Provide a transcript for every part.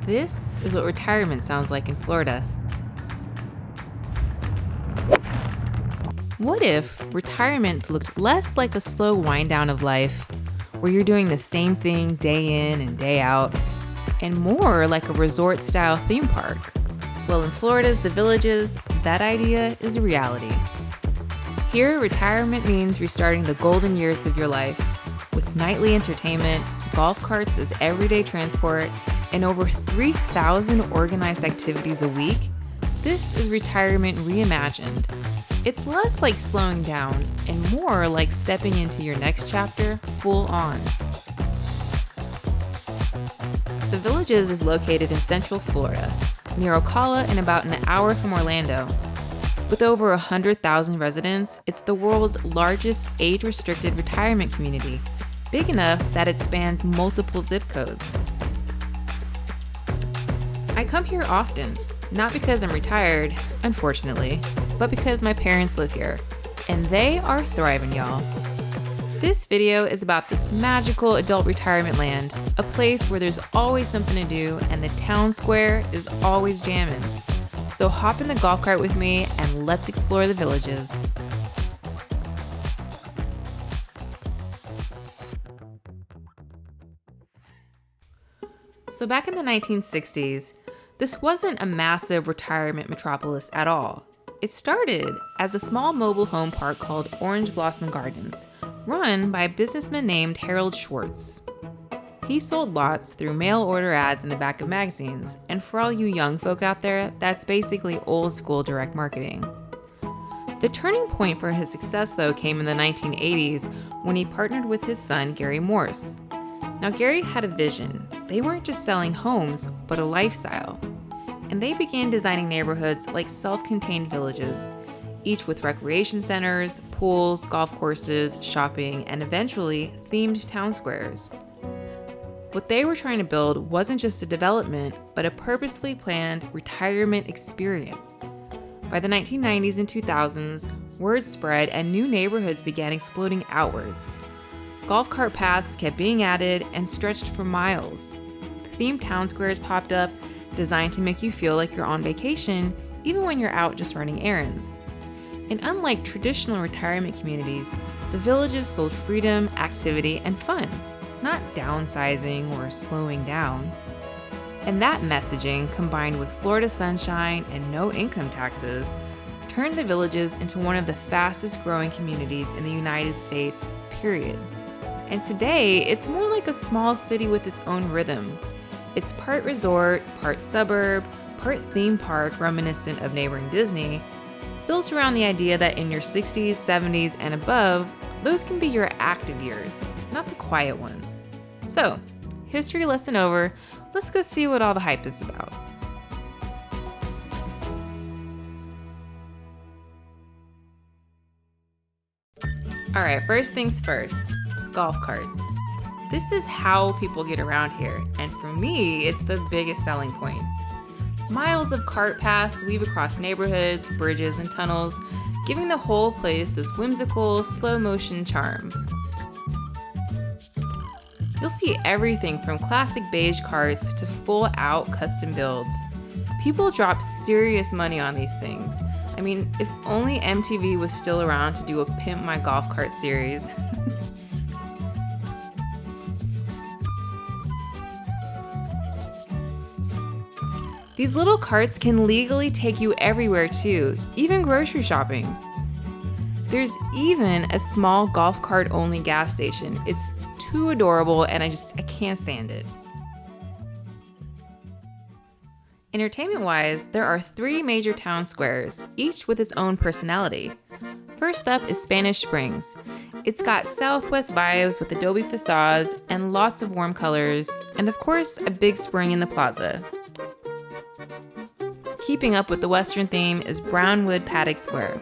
This is what retirement sounds like in Florida. What if retirement looked less like a slow wind down of life, where you're doing the same thing day in and day out, and more like a resort-style theme park? Well, in Florida's The Villages, that idea is a reality. Here, retirement means restarting the golden years of your life with nightly entertainment, golf carts as everyday transport, and over 3,000 organized activities a week. This is retirement reimagined. It's less like slowing down and more like stepping into your next chapter full on. The Villages is located in Central Florida, near Ocala and about an hour from Orlando. With over 100,000 residents, it's the world's largest age-restricted retirement community, big enough that it spans multiple zip codes. I come here often, not because I'm retired, unfortunately, but because my parents live here, and they are thriving, y'all. This video is about this magical adult retirement land, a place where there's always something to do and the town square is always jamming. So hop in the golf cart with me and let's explore the Villages. So back in the 1960s, this wasn't a massive retirement metropolis at all. It started as a small mobile home park called Orange Blossom Gardens, run by a businessman named Harold Schwartz. He sold lots through mail order ads in the back of magazines, and for all you young folk out there, that's basically old school direct marketing. The turning point for his success, though, came in the 1980s when he partnered with his son, Gary Morse. Now, Gary had a vision. They weren't just selling homes, but a lifestyle. And they began designing neighborhoods like self-contained villages, each with recreation centers, pools, golf courses, shopping, and eventually themed town squares. What they were trying to build wasn't just a development, but a purposefully planned retirement experience. By the 1990s and 2000s, word spread and new neighborhoods began exploding outwards. Golf cart paths kept being added and stretched for miles. Themed town squares popped up, designed to make you feel like you're on vacation, even when you're out just running errands. And unlike traditional retirement communities, the Villages sold freedom, activity, and fun, not downsizing or slowing down. And that messaging, combined with Florida sunshine and no income taxes, turned the Villages into one of the fastest growing communities in the United States, period. And today, it's more like a small city with its own rhythm. It's part resort, part suburb, part theme park reminiscent of neighboring Disney, built around the idea that in your 60s, 70s, and above, those can be your active years, not the quiet ones. So, history lesson over, let's go see what all the hype is about. All right, first things first, golf carts. This is how people get around here, and for me, it's the biggest selling point. Miles of cart paths weave across neighborhoods, bridges, and tunnels, giving the whole place this whimsical, slow-motion charm. You'll see everything from classic beige carts to full-out custom builds. People drop serious money on these things. I mean, if only MTV was still around to do a Pimp My Golf Cart series. These little carts can legally take you everywhere too, even grocery shopping. There's even a small golf cart only gas station. It's too adorable and I can't stand it. Entertainment-wise, there are 3 major town squares, each with its own personality. First up is Spanish Springs. It's got Southwest vibes with adobe facades and lots of warm colors, and of course, a big spring in the plaza. Keeping up with the Western theme is Brownwood Paddock Square,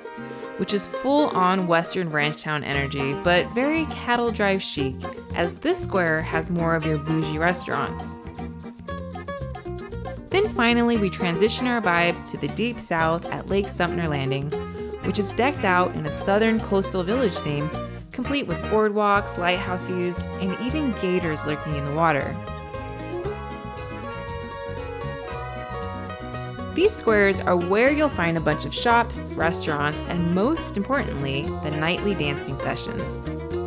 which is full-on Western ranch town energy, but very cattle drive chic, as this square has more of your bougie restaurants. Then finally, we transition our vibes to the deep south at Lake Sumter Landing, which is decked out in a southern coastal village theme, complete with boardwalks, lighthouse views, and even gators lurking in the water. These squares are where you'll find a bunch of shops, restaurants, and most importantly, the nightly dancing sessions.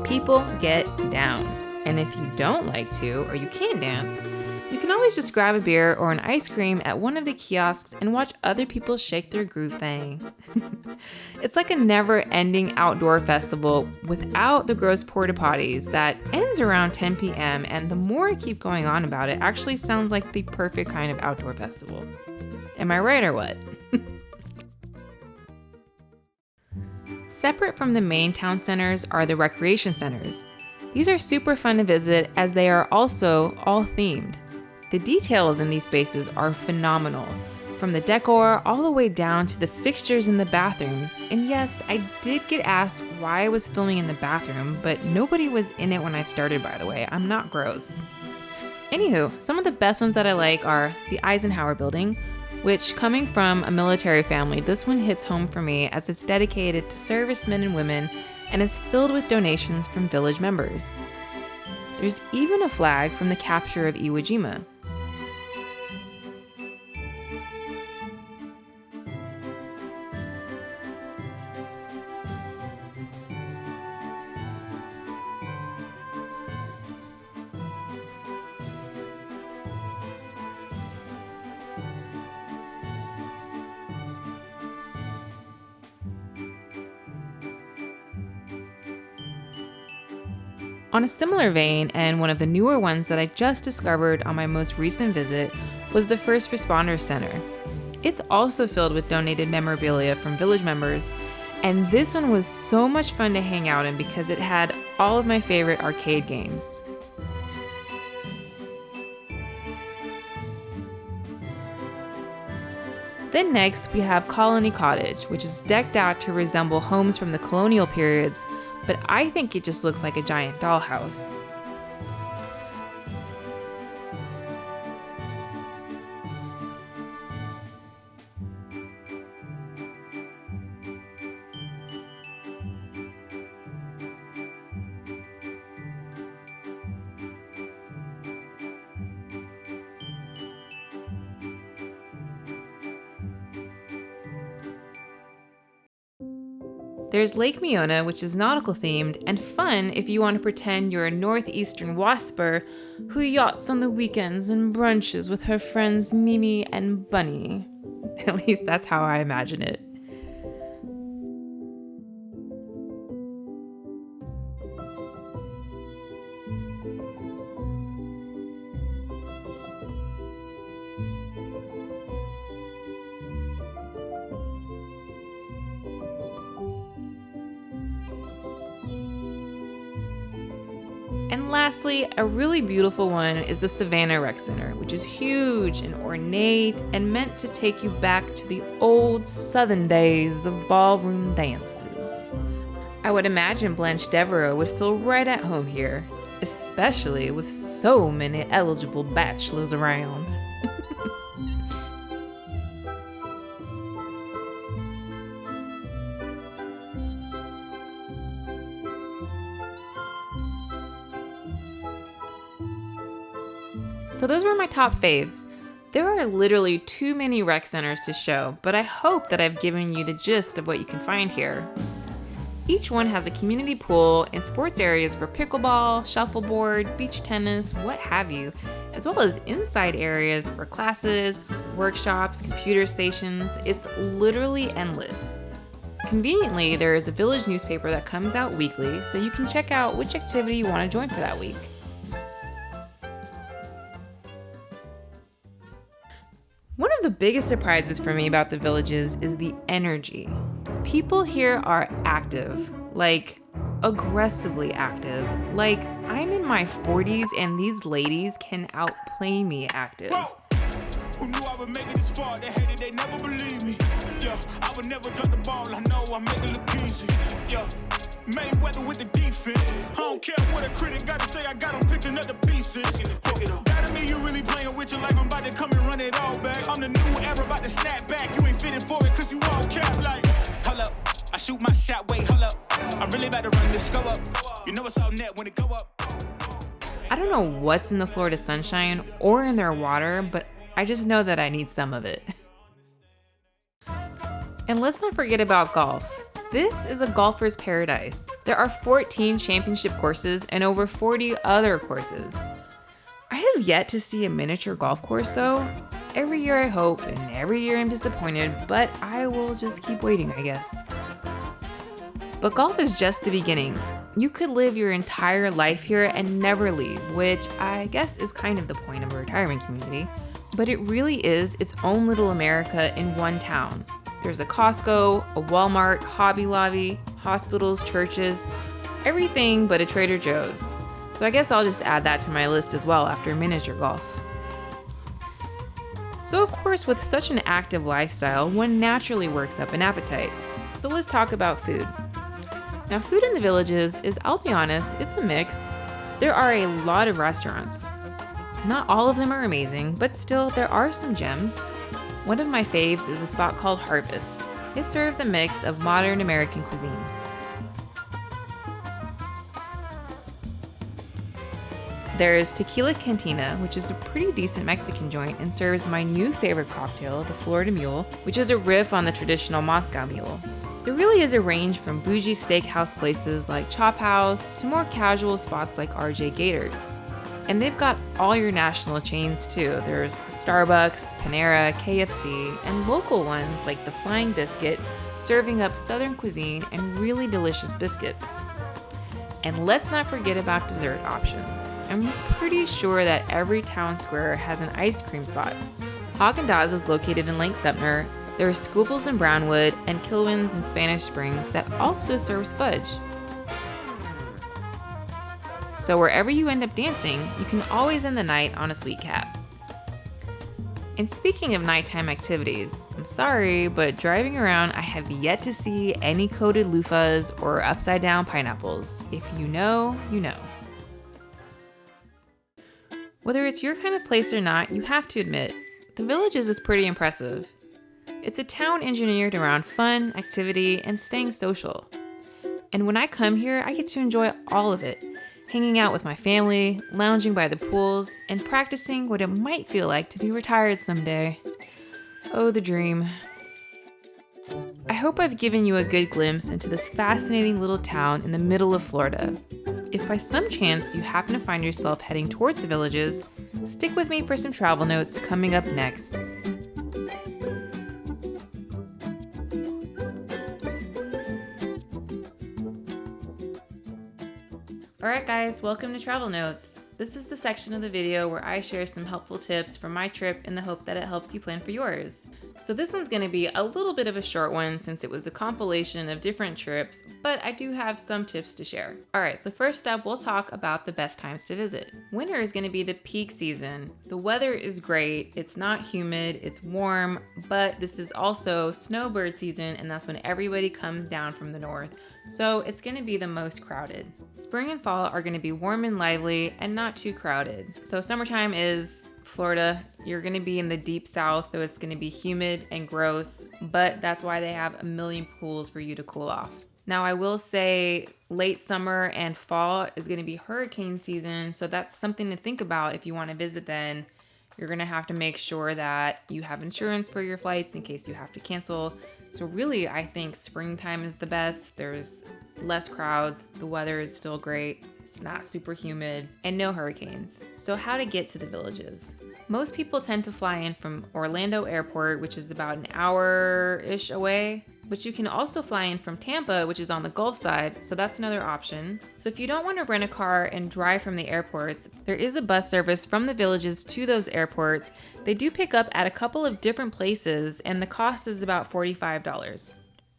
People get down. And if you don't like to, or you can't dance, you can always just grab a beer or an ice cream at one of the kiosks and watch other people shake their groove thing. It's like a never-ending outdoor festival without the gross porta potties that ends around 10 p.m. And the more I keep going on about it, actually sounds like the perfect kind of outdoor festival. Am I right or what? Separate from the main town centers are the recreation centers. These are super fun to visit as they are also all themed. The details in these spaces are phenomenal, from the decor all the way down to the fixtures in the bathrooms. And yes, I did get asked why I was filming in the bathroom, but nobody was in it when I started, by the way. I'm not gross. Anywho, some of the best ones that I like are the Eisenhower Building, which, coming from a military family, this one hits home for me as it's dedicated to servicemen and women and is filled with donations from village members. There's even a flag from the capture of Iwo Jima. On a similar vein, and one of the newer ones that I just discovered on my most recent visit, was the First Responders Center. It's also filled with donated memorabilia from village members, and this one was so much fun to hang out in because it had all of my favorite arcade games. Then next, we have Colony Cottage, which is decked out to resemble homes from the colonial periods, but I think it just looks like a giant dollhouse. There's Lake Miona, which is nautical themed and fun if you want to pretend you're a northeastern wasper who yachts on the weekends and brunches with her friends Mimi and Bunny. At least that's how I imagine it. And lastly, a really beautiful one is the Savannah Rec Center, which is huge and ornate and meant to take you back to the old Southern days of ballroom dances. I would imagine Blanche Devereaux would feel right at home here, especially with so many eligible bachelors around. So those were my top faves. There are literally too many rec centers to show, but I hope that I've given you the gist of what you can find here. Each one has a community pool and sports areas for pickleball, shuffleboard, beach tennis, what have you, as well as inside areas for classes, workshops, computer stations. It's literally endless. Conveniently, there is a village newspaper that comes out weekly, so you can check out which activity you want to join for that week. One of the biggest surprises for me about the villages is the energy. People here are active, like aggressively active. Like I'm in my 40s and these ladies can outplay me active. Who knew I would make it this far? They hated, they never believed me. Yeah, I would never drop the ball. I know I make it look easy. Yeah, Mayweather with the defense. I don't care what a critic gotta say. I got them picking up the pieces. That mean you really playing with your life. I'm about to come and run it all back. I'm the new era, about to snap back. You ain't fitting for it, cause you all cap like. Hold up, I shoot my shot, wait, hold up. I'm really about to run this, go up. You know it's all net when it go up. I don't know what's in the Florida sunshine or in their water, but I just know that I need some of it. And let's not forget about golf. This is a golfer's paradise. There are 14 championship courses and over 40 other courses. I have yet to see a miniature golf course though. Every year I hope and every year I'm disappointed, but I will just keep waiting, I guess. But golf is just the beginning. You could live your entire life here and never leave, which I guess is kind of the point of a retirement community. But it really is its own little America in one town. There's a Costco, a Walmart, Hobby Lobby, hospitals, churches, everything but a Trader Joe's. So I guess I'll just add that to my list as well after miniature golf. So of course, with such an active lifestyle, one naturally works up an appetite. So let's talk about food. Now, food in the villages is, I'll be honest, it's a mix. There are a lot of restaurants. Not all of them are amazing, but still there are some gems. One of my faves is a spot called Harvest. It serves a mix of modern American cuisine. There's Tequila Cantina, which is a pretty decent Mexican joint and serves my new favorite cocktail, the Florida Mule, which is a riff on the traditional Moscow Mule. There really is a range from bougie steakhouse places like Chop House to more casual spots like RJ Gators. And they've got all your national chains too. There's Starbucks, Panera, KFC, and local ones like the Flying Biscuit, serving up Southern cuisine and really delicious biscuits. And let's not forget about dessert options. I'm pretty sure that every town square has an ice cream spot. Haagen-Dazs is located in Lake Sumner. There are Scooples in Brownwood and Kilwins in Spanish Springs that also serves fudge. So wherever you end up dancing, you can always end the night on a sweet cap. And speaking of nighttime activities, I'm sorry, but driving around, I have yet to see any coated loofahs or upside down pineapples. If you know, you know. Whether it's your kind of place or not, you have to admit, the Villages is pretty impressive. It's a town engineered around fun, activity, and staying social. And when I come here, I get to enjoy all of it. Hanging out with my family, lounging by the pools, and practicing what it might feel like to be retired someday. Oh, the dream. I hope I've given you a good glimpse into this fascinating little town in the middle of Florida. If by some chance you happen to find yourself heading towards the Villages, stick with me for some travel notes coming up next. Alright guys, welcome to Travel Notes. This is the section of the video where I share some helpful tips from my trip in the hope that it helps you plan for yours. So this one's going to be a little bit of a short one since it was a compilation of different trips, but I do have some tips to share. Alright, so first up, we'll talk about the best times to visit. Winter is going to be the peak season. The weather is great, it's not humid, it's warm, but this is also snowbird season and that's when everybody comes down from the north. So it's going to be the most crowded. Spring and fall are going to be warm and lively and not too crowded. So summertime is Florida. You're going to be in the deep south, so it's going to be humid and gross, but that's why they have a million pools for you to cool off. Now I will say late summer and fall is going to be hurricane season, so that's something to think about if you want to visit then. You're going to have to make sure that you have insurance for your flights in case you have to cancel. So really, I think springtime is the best. There's less crowds, the weather is still great, it's not super humid, and no hurricanes. So how to get to the Villages? Most people tend to fly in from Orlando Airport, which is about an hour-ish away. But you can also fly in from Tampa, which is on the Gulf side, so that's another option. So if you don't want to rent a car and drive from the airports, there is a bus service from the Villages to those airports. They do pick up at a couple of different places, and the cost is about $45. All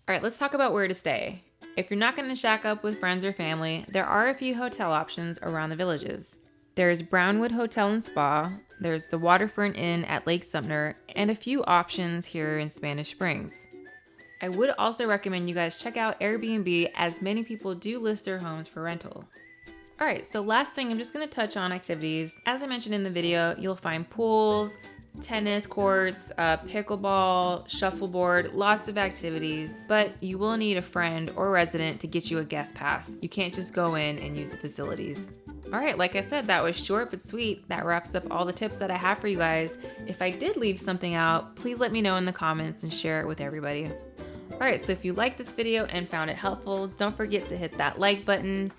right, let's talk about where to stay. If you're not going to shack up with friends or family, there are a few hotel options around the Villages. There's Brownwood Hotel and Spa, there's the Waterfront Inn at Lake Sumner, and a few options here in Spanish Springs. I would also recommend you guys check out Airbnb, as many people do list their homes for rental. Alright, so last thing, I'm just going to touch on activities. As I mentioned in the video, you'll find pools, tennis courts, pickleball, shuffleboard, lots of activities, but you will need a friend or resident to get you a guest pass. You can't just go in and use the facilities. Alright, like I said, that was short but sweet. That wraps up all the tips that I have for you guys. If I did leave something out, please let me know in the comments and share it with everybody. Alright, so if you liked this video and found it helpful, don't forget to hit that like button,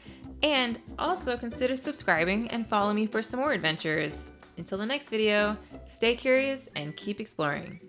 and also consider subscribing and follow me for some more adventures. Until the next video, stay curious and keep exploring.